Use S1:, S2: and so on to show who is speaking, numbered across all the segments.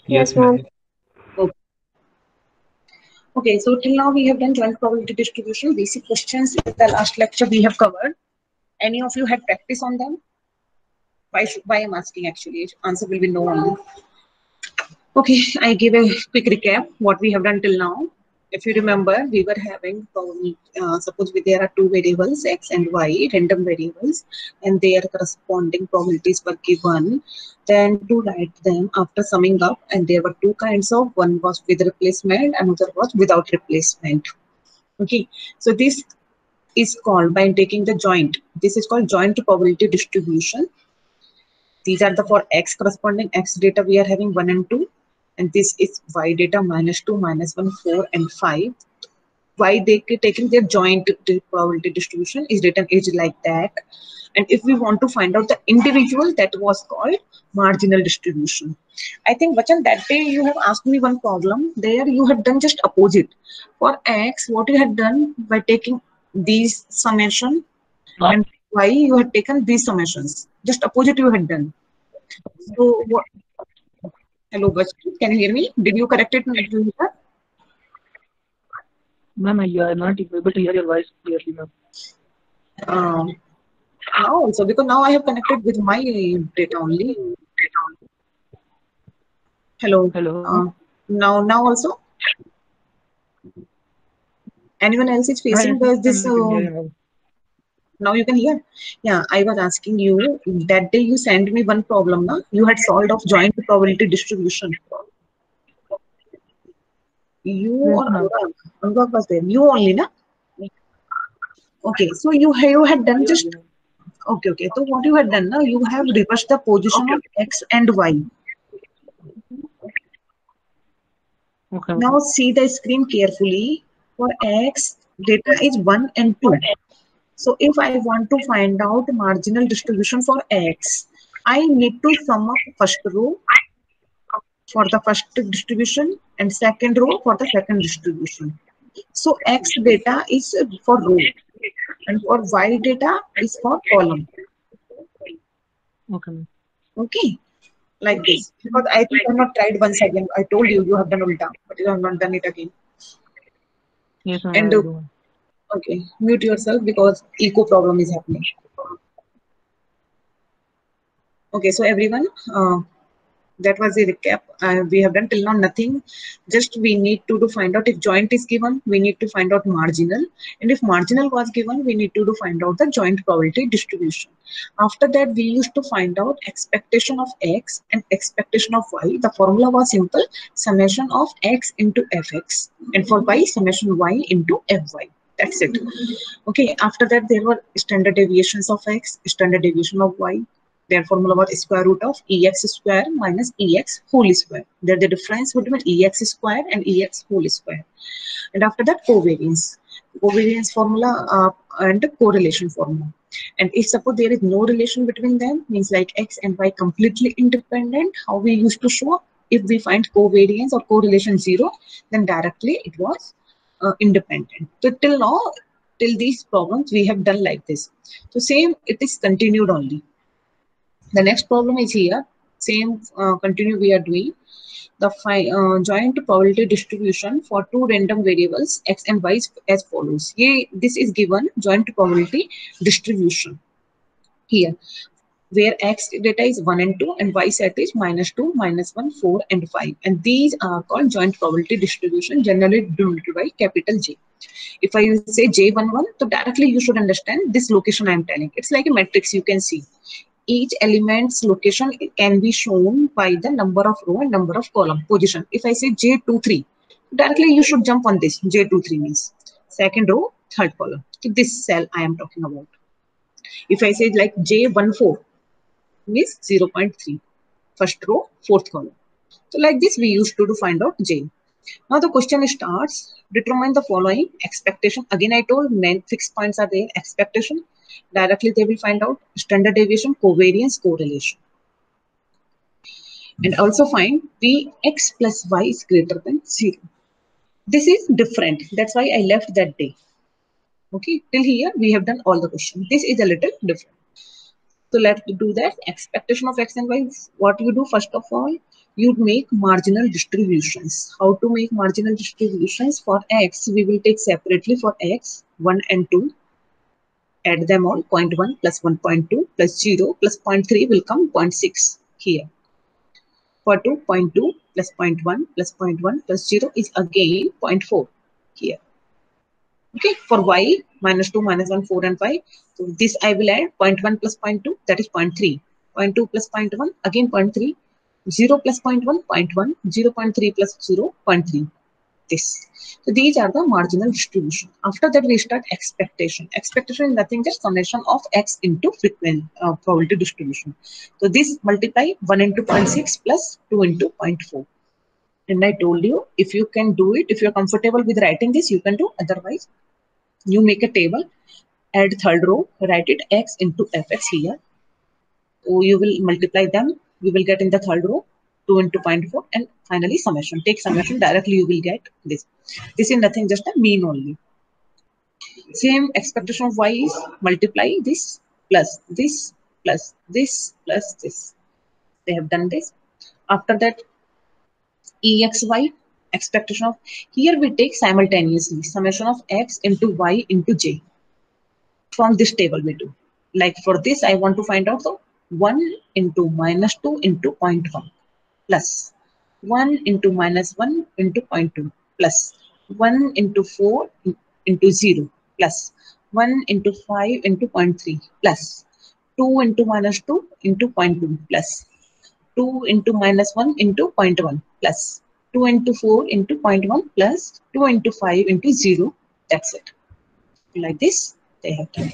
S1: Yes,
S2: Yes, ma'am.
S1: ma'am.
S3: Okay. Okay, so till now we have done joint probability distribution. Basic questions in the last lecture we have covered. Any of you had practice on them? Why I'm asking actually? Answer will be no only. Okay, I give a quick recap what we have done till now. If you remember, we were having, suppose there are two variables, x and y, random variables, and their corresponding probabilities were given. Then to write them after summing up, and there were two kinds of, one was with replacement, another was without replacement. Okay, so this is called, by taking the joint, this is called joint probability distribution. These are the for x corresponding x data we are having 1 and 2, and this is y data -2, -1, 4 and 5. Why they taking their joint probability distribution is written is like that. And if we want to find out the individual, that was called marginal distribution. I think Vachan, that day you have asked me one problem. There you have done just opposite. For x, what you had done by taking these summation, and y you had taken these summations. Just opposite you had done. So what? Hello, Vachan, can you hear me? Did you correct it?
S2: Ma'am, I'm not able to hear your voice clearly, ma'am.
S3: Now also, because now I have connected with my data only. Hello.
S2: Hello.
S3: Now also. Anyone else is facing
S2: Yes,
S3: this?
S2: ma'am, I can hear you, ma'am.
S3: Now you can hear. Yeah, I was asking you that day you sent me one problem. Na? You had solved of joint probability distribution. You
S2: Yes,
S3: or
S2: ma'am.
S3: Anurag? Anurag was there. You only, na? Okay, so you had done
S2: Yes,
S3: just. Okay. So what you had done now, you have reversed the position of x and y.
S2: okay,
S3: Now
S2: ma'am.
S3: see the screen carefully. For x, data is 1 and 2. So if I want to find out marginal distribution for x, I need to sum up first row for the first distribution and second row for the second distribution. So x data is for row and for y data is for column.
S2: Okay, ma'am.
S3: Okay, like this. Because I think I have not tried once again. I told you have done ulta, but you have not done it again.
S2: Yes, ma'am,
S3: And
S2: I will do, ma'am.
S3: okay, mute yourself because echo problem is happening. Okay, so everyone, that was the recap. We have done till now nothing. Just we need to find out if joint is given, we need to find out marginal. And if marginal was given, we need to find out the joint probability distribution. After that, we used to find out expectation of x and expectation of y. The formula was simple, summation of x into fx. And for y, summation y into fy. That's it. Okay, after that, there were standard deviations of x, standard deviation of y. Their formula was square root of ex square minus ex whole square. They're the difference between ex square and ex whole square. And after that, covariance. Covariance formula and correlation formula. And if suppose there is no relation between them, means like x and y completely independent, how we used to show? If we find covariance or correlation 0, then directly it was independent. So till now, till these problems, we have done like this. So same, it is continued only. The next problem is here. Same continue we are doing. The joint probability distribution for two random variables x and y is as follows. This is given joint probability distribution here, where x data is 1 and 2 and y set is -2, -1, 4 and 5. And these are called joint probability distribution, generally denoted by capital J. If I say J11, so directly you should understand this location I am telling. It's like a matrix you can see. Each element's location can be shown by the number of row and number of column position. If I say J23, directly you should jump on this. J23 means second row, third column. So this cell I am talking about. If I say like J14, means 0.3, first row, fourth column. So like this we used to find out J. Now the question starts, determine the following expectation. Again, I told main fixed points are there, expectation. Directly they will find out standard deviation, covariance, correlation. And also find Vx plus y is greater than 0. This is different. That's why I left that day. Okay, till here we have done all the questions. This is a little different. So let's do that. Expectation of x and y. What you do first of all, you'd make marginal distributions. How to make marginal distributions? For x, we will take separately for x 1 and 2. Add them all, 0.1 plus 1.2 plus 0 plus 0.3 will come 0.6 here. For 2, 0.2 plus 0.1 plus 0.1 plus 0 is again 0.4 here. Okay, for y, minus 2, minus 1, 4 and 5. So this I will add 0.1 plus 0.2, that is 0.3. 0.2 plus 0.1, again 0.3. 0 plus 0.1, 0.1. 0.3 plus 0, 0.3. This. So these are the marginal distribution. After that, we start expectation. Expectation is nothing just summation of x into frequency probability distribution. So this multiply 1 into 0.6 plus 2 into 0.4. And I told you, if you can do it, if you're comfortable with writing this, you can do. Otherwise, you make a table, add third row, write it x into fx here. So you will multiply them. You will get in the third row 2 into 0.4 and finally summation. Take summation directly, you will get this. This is nothing, just a mean only. Same expectation of y is multiply this plus this plus this plus this. They have done this. After that, exy expectation of, here we take simultaneously summation of x into y into j. From this table we do. Like for this, I want to find out the 1 into minus 2 into 0.1 plus 1 into minus 1 into 0.2 plus 1 into 4 into 0 plus 1 into 5 into 0.3 plus 2 into minus 2 into 0.2 plus 2 into minus 1 into 0.1 plus 2 into 4 into 0.1 plus 2 into 5 into 0. That's it. Like this, they have done.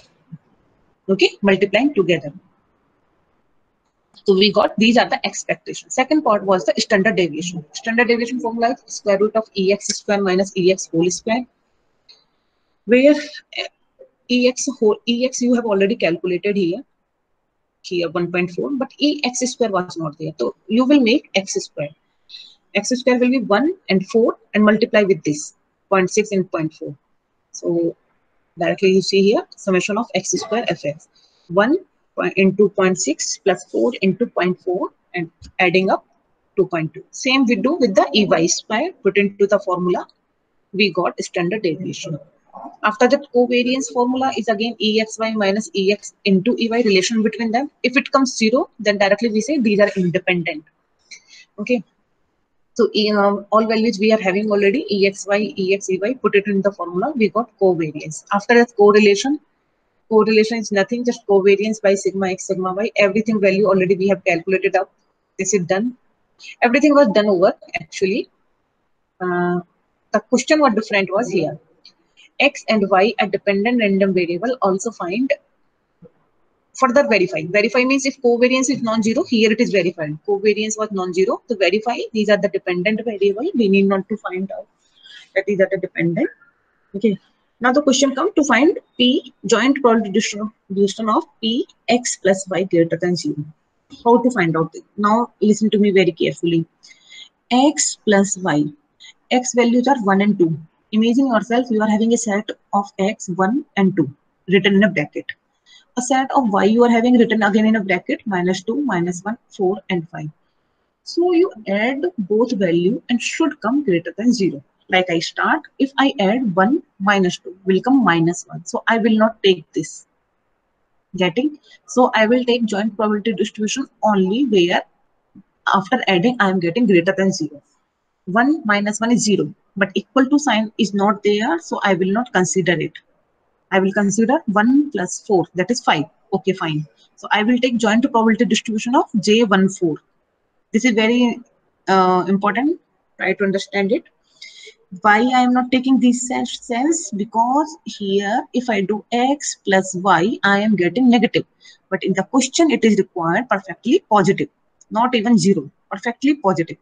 S3: Okay, multiplying together. So we got, these are the expectations. Second part was the standard deviation. Standard deviation formula is square root of ex square minus ex whole square. Where ex you have already calculated here 1.4, but ex square was not there. So you will make x square. X square will be 1 and 4 and multiply with this 0.6 and 0.4. So directly you see here summation of x square fx. 1 into 0.6 plus 4 into 0.4 and adding up 2.2. Same we do with the ey square, put into the formula, we got standard deviation. After that, covariance formula is again exy minus ex into ey, relation between them. If it comes 0, then directly we say these are independent. Okay. So all values we are having already, exy, ex, ey, put it in the formula, we got covariance. After that, correlation is nothing, just covariance by sigma x, sigma y. Everything value already we have calculated up. This is done. Everything was done over actually. The question was different was here. X and y are dependent random variable. Also find, further verify. Verify means if covariance is non-zero, here it is verified. Covariance was non-zero. To verify, these are the dependent variable. We need not to find out that these are the dependent. Okay. Now the question comes to find P joint probability distribution of P x plus y greater than 0. How to find out this? Now listen to me very carefully. X plus y. X values are 1 and 2. Imagine yourself you are having a set of x 1 and 2 written in a bracket. A set of y you are having written again in a bracket minus 2, minus 1, 4 and 5. So you add both value and should come greater than 0. Like I start, if I add 1 minus 2 will come minus 1. So I will not take this. Getting? So I will take joint probability distribution only where after adding I am getting greater than 0. 1 minus 1 is 0, but equal to sign is not there, so I will not consider it. I will consider 1 plus 4, that is 5. Okay, fine. So I will take joint probability distribution of J14. This is very important. Try to understand it. Why I am not taking this sense? Because here, if I do x plus y, I am getting negative. But in the question, it is required perfectly positive, not even 0, perfectly positive.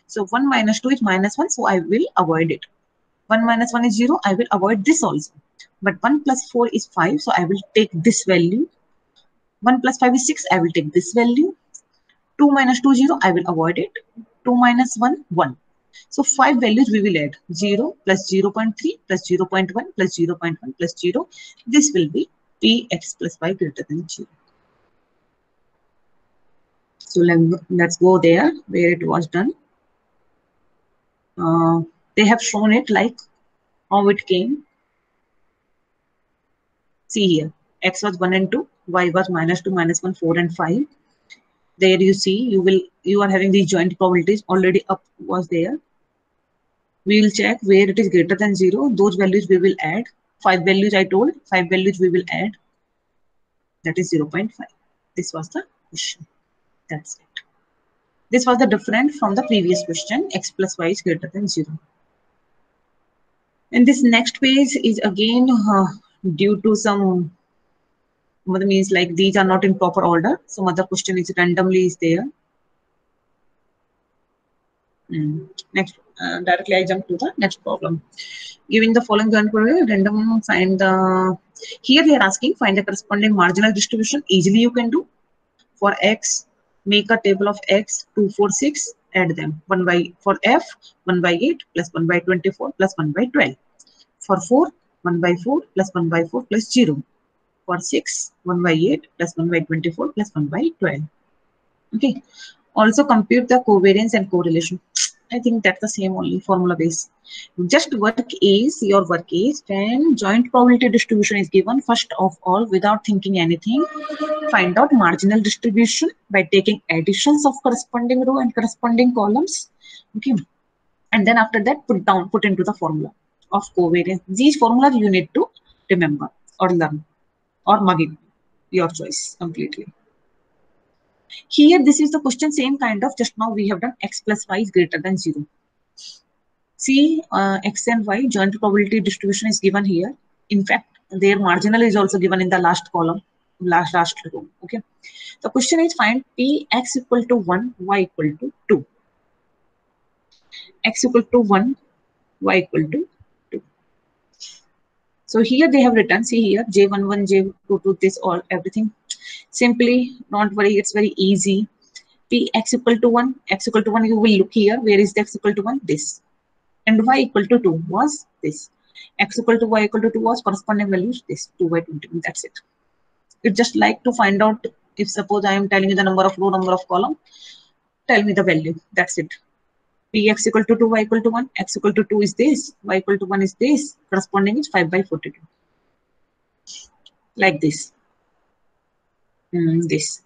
S3: So 1 minus 2 is minus 1, so I will avoid it. 1 minus 1 is 0, I will avoid this also. But 1 plus 4 is 5, so I will take this value. 1 plus 5 is 6, I will take this value. 2 minus 2, 0, I will avoid it. 2 minus 1, 1. So 5 values we will add. 0 plus 0.3 plus 0.1 plus 0.1 plus 0. This will be Px plus y greater than 0. So let's go there where it was done. They have shown it like how it came. See here, x was 1 and 2, y was -2, -1, 4 and 5. There you see, you are having these joint probabilities already up was there. We will check where it is greater than 0. Those values we will add. 5 values I told, 5 values we will add. That is 0.5. This was the question. That's it. This was the different from the previous question. X plus y is greater than 0. And this next page is again due to some means like these are not in proper order. Some other question is randomly is there. Next, directly I jump to the next problem. Given the following random, find the, here they are asking find the corresponding marginal distribution. Easily you can do. For x, make a table of x, 2, 4, 6, add them. 1 by, for f, 1 by 8 plus 1 by 24 plus 1 by 12. For 4, 1 by 4 plus 1 by 4 plus 0. For 6, 1 by 8 plus 1 by 24 plus 1 by 12. Okay. Also compute the covariance and correlation. I think that's the same only formula base. Just your work is when joint probability distribution is given, first of all, without thinking anything, find out marginal distribution by taking additions of corresponding row and corresponding columns. Okay. And then after that, put into the formula of covariance. These formulas you need to remember or learn or mug it, your choice completely. Here, this is the question, same kind of, just now we have done x plus y is greater than 0. See, x and y joint probability distribution is given here. In fact, their marginal is also given in the last column, last row. Okay. The question is find p x equal to 1, y equal to 2. X equal to 1, y equal to 2. So here they have written, see here, J11, J22, this all, everything. Simply, don't worry, it's very easy. P x equal to 1, x equal to 1, you will look here, where is the x equal to 1? This. And y equal to 2 was this. X equal to y equal to 2 was corresponding values, this, 2 by 20, that's it. It's just like to find out, if suppose I am telling you the number of row, number of column, tell me the value, that's it. P x equal to 2, y equal to 1, x equal to 2 is this, y equal to 1 is this, corresponding is 5 by 42. Like this. This.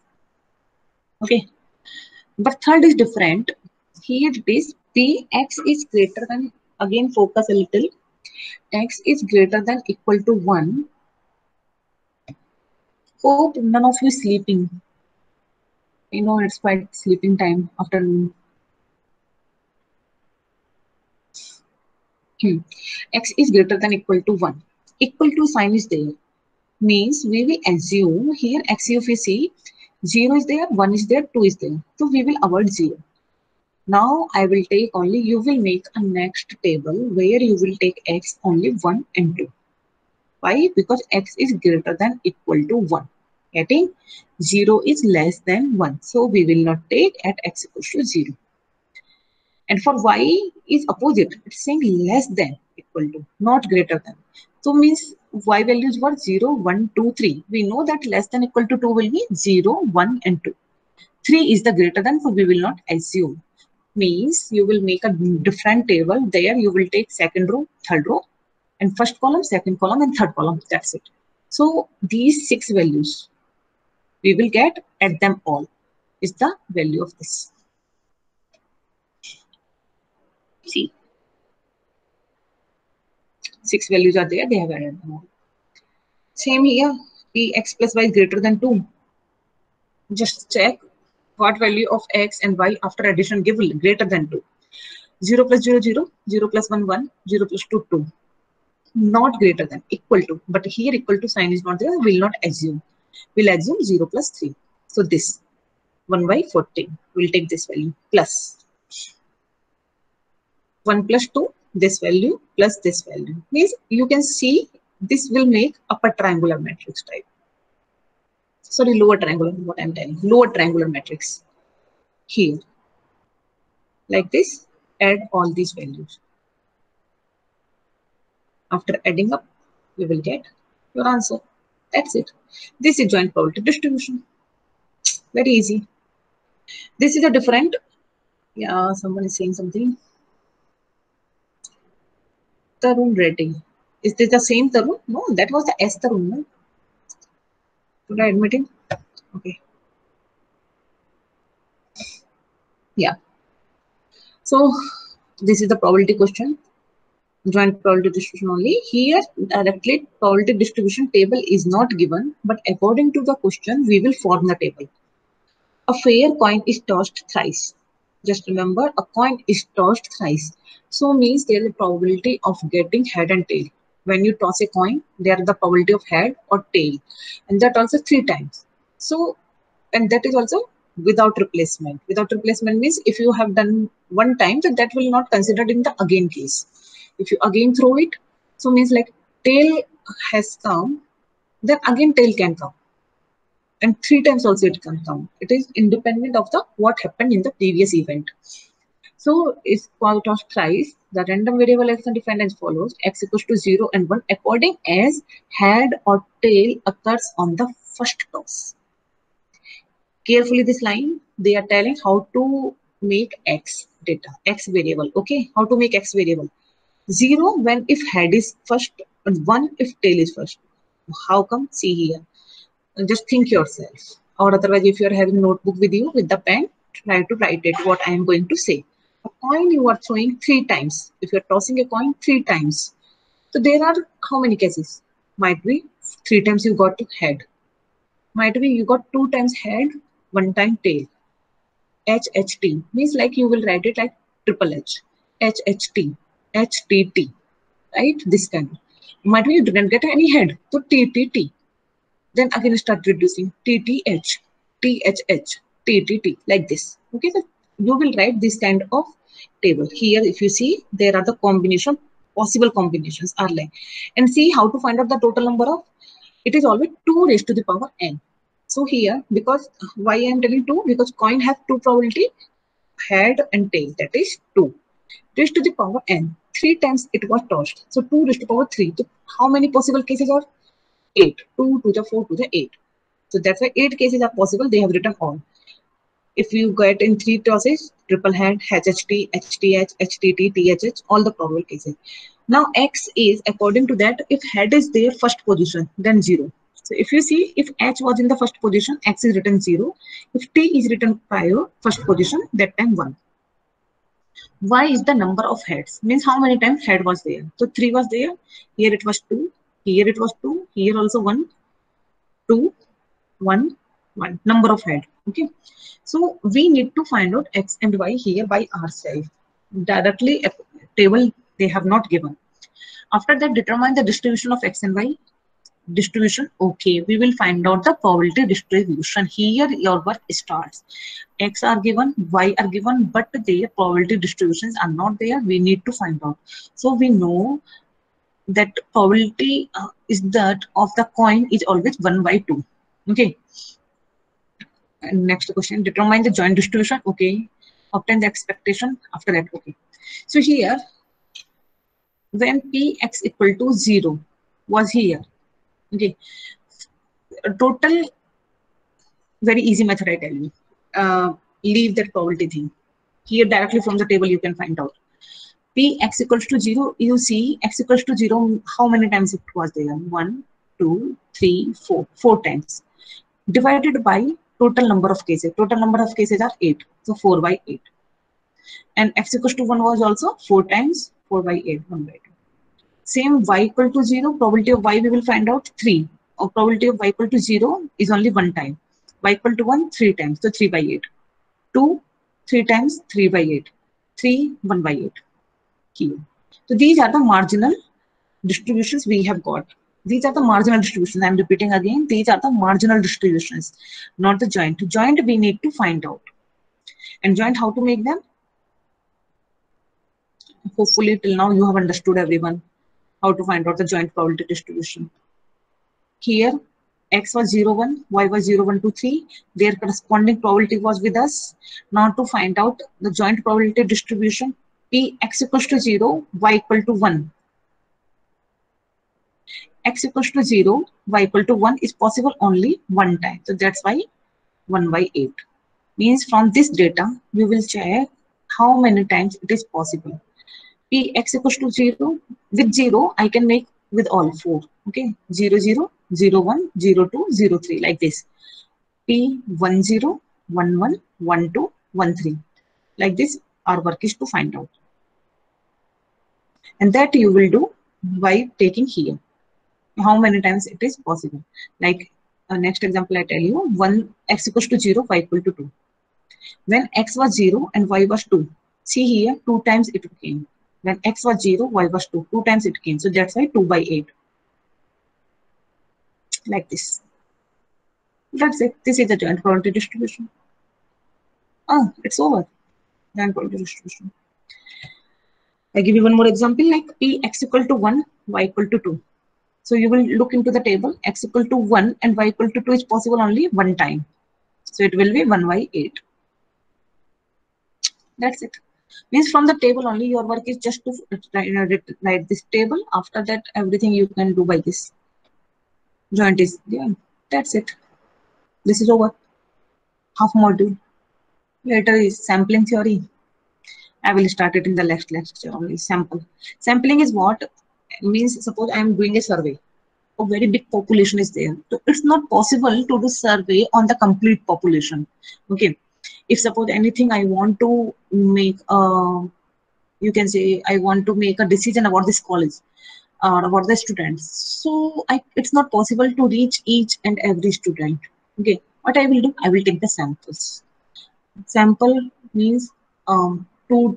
S3: Okay. But third is different. Here it is Px is greater than, again focus a little, x is greater than equal to 1. Hope none of you sleeping. You know it's quite sleeping time, afternoon. X is greater than equal to 1. Equal to sign is there. Means we will assume here x if we see 0 is there, 1 is there, 2 is there. So we will avoid 0. Now I will take only, you will make a next table where you will take x only 1 and 2. Why? Because x is greater than equal to 1. Getting 0 is less than 1. So we will not take at x equals to 0. And for y is opposite. It's saying less than equal to, not greater than. So means y values were 0, 1, 2, 3. We know that less than equal to 2 will be 0, 1 and 2. 3 is the greater than, so we will not assume. Means you will make a different table. There you will take second row, third row, and first column, second column, and third column. That's it. So these 6 values we will get at them all is the value of this. See, 6 values are there. They have added them all. Same here. Px plus y is greater than 2. Just check what value of x and y after addition give greater than 2. 0 plus 0, 0. 0 plus 1, 1. 0 plus 2, 2. Not greater than, equal to. But here equal to sign is not there. We will not assume. We'll assume 0 plus 3. So this 1 by 14. We'll take this value plus 1 plus 2, this value plus this value. Means you can see this will make upper triangular matrix type. Sorry, lower triangular, what I'm telling. Lower triangular matrix. Here. Like this, add all these values. After adding up, we will get your answer. That's it. This is joint probability distribution. Very easy. This is a different, yeah, someone is saying something. Tarun Reddy. Is this the same Tarun? No, that was the S Tarun. No? Should I admit him? Okay. Yeah. So this is the probability question. Joint probability distribution only. Here, directly probability distribution table is not given, but according to the question, we will form the table. A fair coin is tossed thrice. Just remember, a coin is tossed thrice. So means there is a probability of getting head and tail. When you toss a coin, there is the probability of head or tail, and that also 3 times. So, and that is also without replacement. Without replacement means if you have done one time, then that will not considered in the again case. If you again throw it, so means like tail has come, then again tail can come, and 3 times also it can come. It is independent of the what happened in the previous event. So is out of thrice, the random variable x is defined as follows: x equals to 0 and 1 according as head or tail occurs on the first toss. Carefully this line, they are telling how to make x data, x variable. Okay, how to make x variable. 0 when if head is first and 1 if tail is first. How come? See here. Just think yourself. Or otherwise, if you are having notebook with you with the pen, try to write it what I am going to say. A coin you are throwing 3 times. If you are tossing a coin 3 times, so there are how many cases? Might be 3 times you got head. Might be you got 2 times head, 1 time tail. HHT means like you will write it like triple H. HHT, HTT, right? This kind. Might be you didn't get any head, so TTT. Then again start reducing TTH, THH, TTT like this. Okay, so you will write this kind of table. Here, if you see, there are the combination, possible combinations are like, and see how to find out the total number of, it is always 2 raised to the power n. So here, because why I am telling 2? Because coin have 2 probability, head and tail, that is 2. Raised to the power n. 3 times it was tossed. So 2 raised to the power 3. So how many possible cases are? 8. 2 to the 4 to the 8. So that's why 8 cases are possible. They have written all. If you get in 3 tosses, triple head, HHT, HTH, HTT, THH, all the probable cases. Now X is according to that, if head is there first position, then 0. So if you see, if H was in the first position, X is written 0. If T is written prior, first position, that time 1. Y is the number of heads, means how many times head was there. So 3 was there, here it was 2, here it was 2, here also 1, 2, 1, 1, number of head. Okay, so we need to find out X and Y here by ourselves. Directly a table they have not given. After that, determine the distribution of X and Y. Distribution, okay, we will find out the probability distribution. Here your work starts. X are given, Y are given, but their probability distributions are not there. We need to find out. So we know that probability is that of the coin is always 1/2. Okay. And next question, determine the joint distribution. Okay. Obtain the expectation after that. Okay. So here, when Px equal to 0 was here. Okay. Total, very easy method I tell you. Leave that probability thing. Here directly from the table you can find out. Px equals to 0, you see x equals to 0, how many times it was there? 1, 2, 3, 4. 4 times. Divided by total number of cases. Total number of cases are 8. So 4 by 8. And x equals to 1 was also 4 times 4 by 8, 1/2. Same y equal to 0, probability of y we will find out 3. Or probability of y equal to 0 is only 1 time. Y equal to 1, 3 times. So 3 by 8. 2, 3 times 3 by 8. 3, 1 by 8. Here. So these are the marginal distributions we have got. These are the marginal distributions. I'm repeating again. These are the marginal distributions, not the joint. Joint we need to find out. And joint, how to make them? Hopefully till now you have understood, everyone, how to find out the joint probability distribution. Here, x was 0, 1, y was 0, 1, 2, 3. Their corresponding probability was with us. Now to find out the joint probability distribution, P x equals to 0, y equal to 1. X equals to 0, y equal to 1 is possible only 1 time. So that's why 1/8. Means from this data, we will check how many times it is possible. Px equals to 0. With 0, I can make with all 4. Okay, 0, 0, 0, 1, 0, 2, 0, 3, like this. P 1, 0, 1, 1, 1, 2, 1, 3. Like this, our work is to find out. And that you will do by taking here. How many times it is possible. Like next example, I tell you, 1 x equals to 0, y equal to 2. When x was 0 and y was 2, see here, 2 times it came. When x was 0, y was 2, 2 times it came. So that's why 2 by 8. Like this. That's it. This is the joint probability distribution. Oh, it's over. Joint probability distribution. I give you one more example, like p x equal to 1, y equal to 2. So you will look into the table, x equal to 1 and y equal to 2 is possible only one time. So it will be 1 by 8. That's it. Means from the table only, your work is just to write this table. After that, everything you can do by this. Joint is there. That's it. This is over. Half module. Later is sampling theory. I will start it in the next lecture only. Sampling is what? Means suppose I am doing a survey. A very big population is there. So it's not possible to do survey on the complete population. Okay. If suppose anything I want to make you can say I want to make a decision about this college or about the students. So it's not possible to reach each and every student. Okay. What I will do? I will take the samples. Sample means two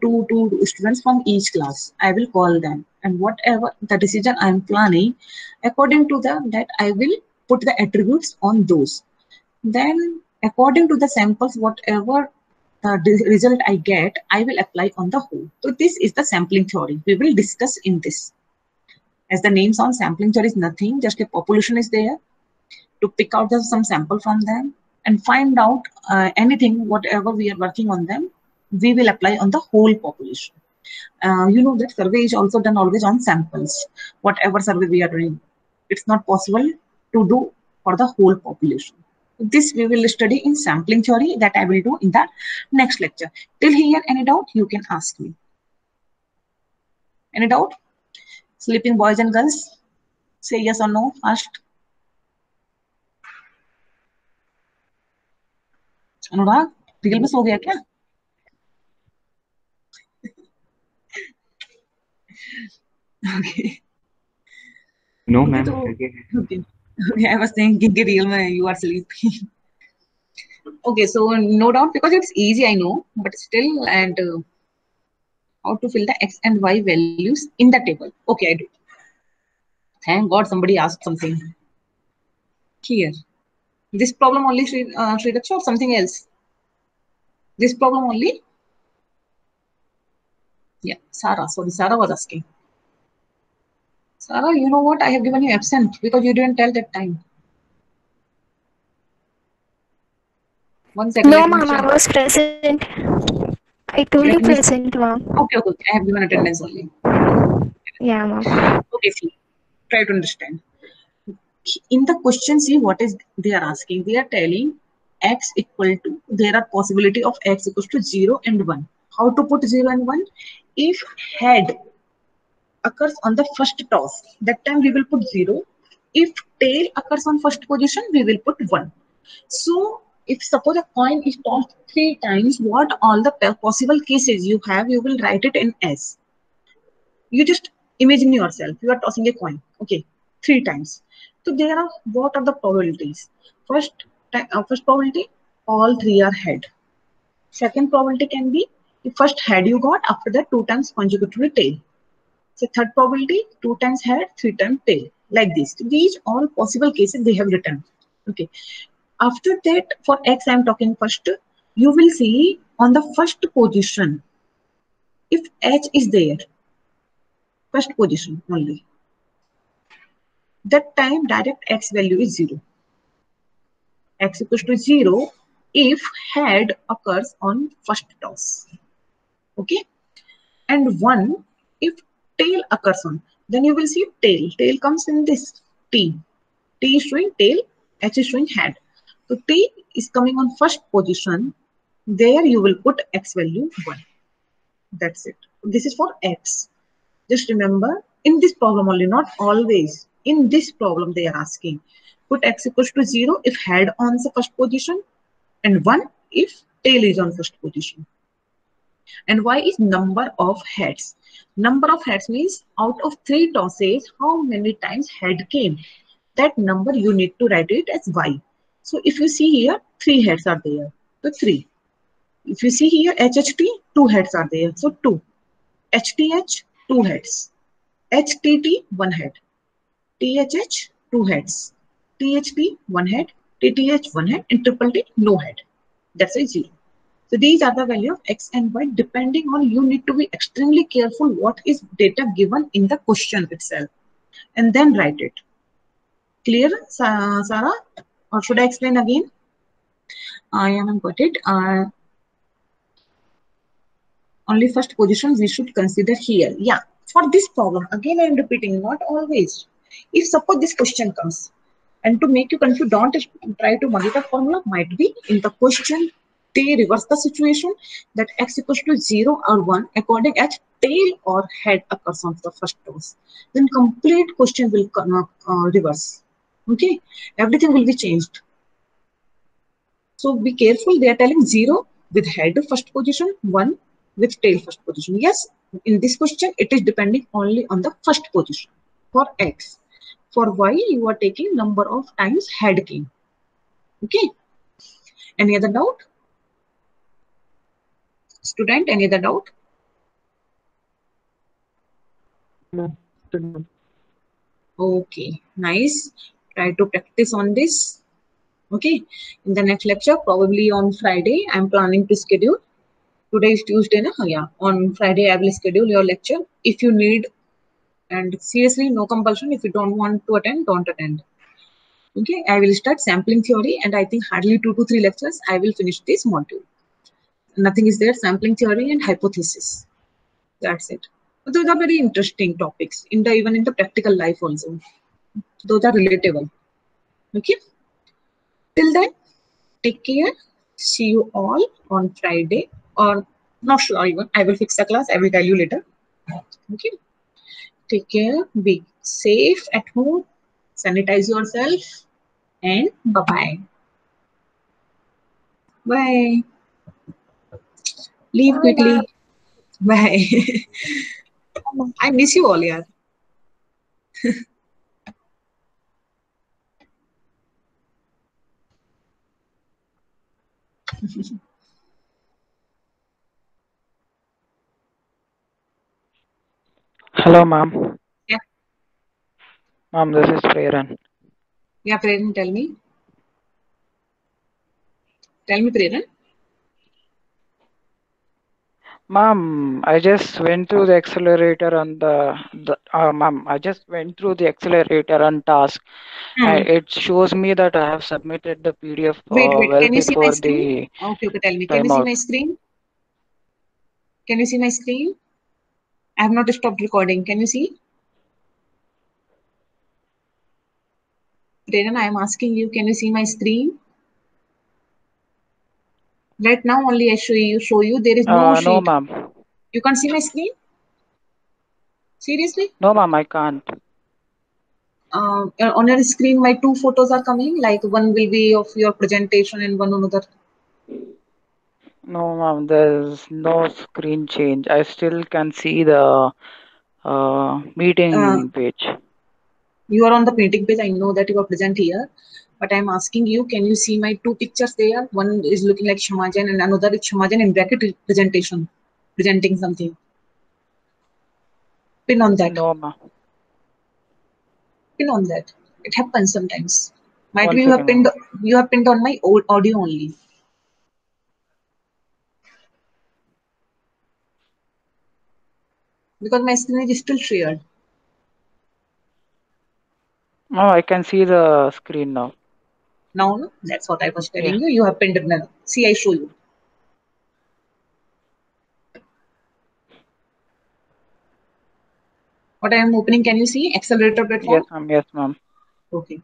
S3: students from each class. I will call them, and whatever the decision I am planning, according to that I will put the attributes on those. Then according to the samples, whatever the result I get, I will apply on the whole. So this is the sampling theory. We will discuss in this. As the name sounds, sampling theory is nothing, just a population is there to pick out some sample from them and find out anything, whatever we are working on them, we will apply on the whole population. You know that survey is also done always on samples. Whatever survey we are doing, it's not possible to do for the whole population. This we will study in sampling theory, that I will do in the next lecture. Till here, any doubt, you can ask me. Any doubt? Sleeping boys and girls, say yes or no first. Anurag real में सो गया क्या? Okay.
S1: No, ma'am.
S3: Okay. I was thinking real mein you are sleeping. Okay, so no doubt, because it's easy, I know, but still, and how to fill the x and y values in the table. Okay, I do. Thank God somebody asked something here. This problem only, Sridaksha, or something else? This problem only? Yeah, Sarah. Sorry, Sarah was asking. Sarah, you know what? I have given you absent because you didn't tell that time. 1 second.
S4: No, ma'am, I was present. I told you present, ma'am.
S3: Okay. I have given attendance only.
S4: Yeah, ma'am.
S3: Okay, see. Try to understand. In the question, see what is they are asking. They are telling x equal to, there are possibility of x equals to 0 and 1. How to put 0 and 1? If head occurs on the first toss, that time we will put 0. If tail occurs on first position, we will put 1. So if suppose a coin is tossed 3 times, what all the possible cases you have, you will write it in S. You just imagine yourself, you are tossing a coin, okay, 3 times. So there are, what are the probabilities? First probability, all 3 are head. Second probability can be, the first head you got, after that 2 times consecutively tail. So third probability, 2 times head, 3 times tail, like this. These all possible cases they have written. Okay. After that, for x I am talking first, you will see on the first position, if h is there, first position only, that time direct x value is 0. X equals to 0 if head occurs on first toss. Okay. And 1 if tail occurs on. Then you will see tail. Tail comes in this T. T is showing tail, H is showing head. So T is coming on first position There you will put x value 1. That's it. This is for x. Just remember, in this problem only, not always. In this problem, they are asking, put x equals to 0 if head on the first position and 1 if tail is on first position. And y is number of heads. Number of heads means out of 3 tosses, how many times head came? That number you need to write it as y. So if you see here, 3 heads are there. So 3. If you see here, HHT, 2 heads are there. So 2. HTH, 2 heads. HTT, 1 head. THH, 2 heads. THT, 1 head. TTH, 1 head. And triple T, no head. That's why 0. So these are the value of x and y. Depending on, you need to be extremely careful what is data given in the question itself. And then write it. Clear, Sarah? Or should I explain again? I haven't got it. Only first position we should consider here. Yeah, for this problem, again I am repeating, not always. If suppose this question comes, and to make you confused, don't try to modify formula. Might be in the question they reverse the situation that x equals to 0 or 1 according as tail or head occurs on the first toss. Then complete question will reverse. Okay, everything will be changed. So be careful. They are telling 0 with head first position, 1 with tail first position. Yes, in this question, it is depending only on the first position for x. For y, you are taking number of times head came. Okay. Any other doubt? Student, any other doubt?
S2: No.
S3: Okay, nice. Try to practice on this. Okay. In the next lecture, probably on Friday, I'm planning to schedule. Today is Tuesday, na? Yeah. On Friday, I will schedule your lecture. If you need, and seriously, no compulsion. If you don't want to attend, don't attend. Okay, I will start sampling theory, and I think hardly 2 to 3 lectures, I will finish this module. Nothing is there, sampling theory and hypothesis. That's it. But those are very interesting topics, even in the practical life also. Those are relatable. Okay. Till then, take care. See you all on Friday, or not sure even. I will fix the class. I will tell you later. Okay. Take care. Be safe at home. Sanitize yourself. And bye-bye. Bye. Leave quickly. Bye. I miss you all, yaar.
S5: Hello, ma'am.
S3: Yeah.
S5: Ma'am, this is Preran.
S3: Yeah, Preran, tell me. Tell me, Preran.
S5: Ma'am, I just went through the accelerator and ma'am, I just went through the accelerator and task. It shows me that I have submitted the PDF
S3: Wait.
S5: well
S3: Can you see my
S5: before
S3: screen?
S5: the
S3: Okay, tell me. Can you see
S5: timeout.
S3: my screen? Can you see my screen? I have not stopped recording. Can you see? Preran, I am asking you, can you see my screen? Right now only I show you. There is no
S5: No,
S3: sheet.
S5: ma'am.
S3: You can't see my screen? Seriously?
S5: No, ma'am, I can't.
S3: On your screen, my 2 photos are coming. Like one will be of your presentation and one another.
S5: No, ma'am, there's no screen change. I still can see the meeting page.
S3: You are on the meeting page. I know that you are present here. But I'm asking you, can you see my 2 pictures there? One is looking like Shamajan and another is Shamajan in bracket presentation, presenting something. Pin on that.
S5: No, ma'am.
S3: Pin on that. It happens sometimes. Might
S5: One
S3: be
S5: second, ma'am.
S3: you have pinned on my old audio only. Because my screen is still shared.
S5: No, I can see the screen now.
S3: Now, no? That's what I was telling
S5: Yeah.
S3: you. You have pinned it now. See, I show you. What I am opening, can you see? Accelerator platform?
S5: Yes, ma'am. Yes, ma'am.
S3: Okay.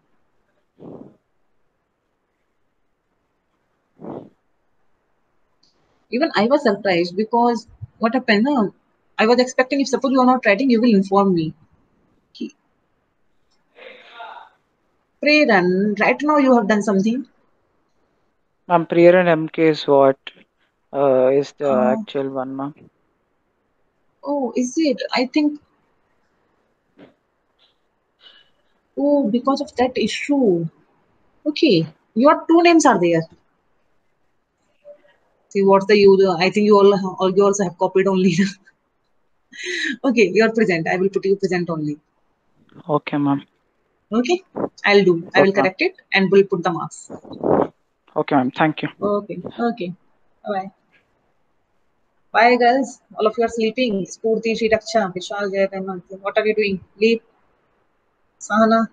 S3: Even I was surprised because what happened? No? I was expecting if suppose you are not writing, you will inform me. Preran, right now you have done something.
S5: Ma'am, Priya and MK is what? Is the
S3: Uh,
S5: actual one, ma'am.
S3: oh, is it? I think. Oh, because of that issue. Okay, your two names are there. See what's the use? I think all you also have copied only. Okay, you're present. I will put you present only.
S5: Okay, ma'am.
S3: Okay, I'll do. I will
S5: Okay, ma'am.
S3: correct it and we'll put the marks.
S5: Okay, ma'am. Thank you.
S3: Okay, okay. Bye. Bye, girls. All of you are sleeping. Spurti, Shri Vishal, Jay, Hemant. What are you doing? Leave. Sahana.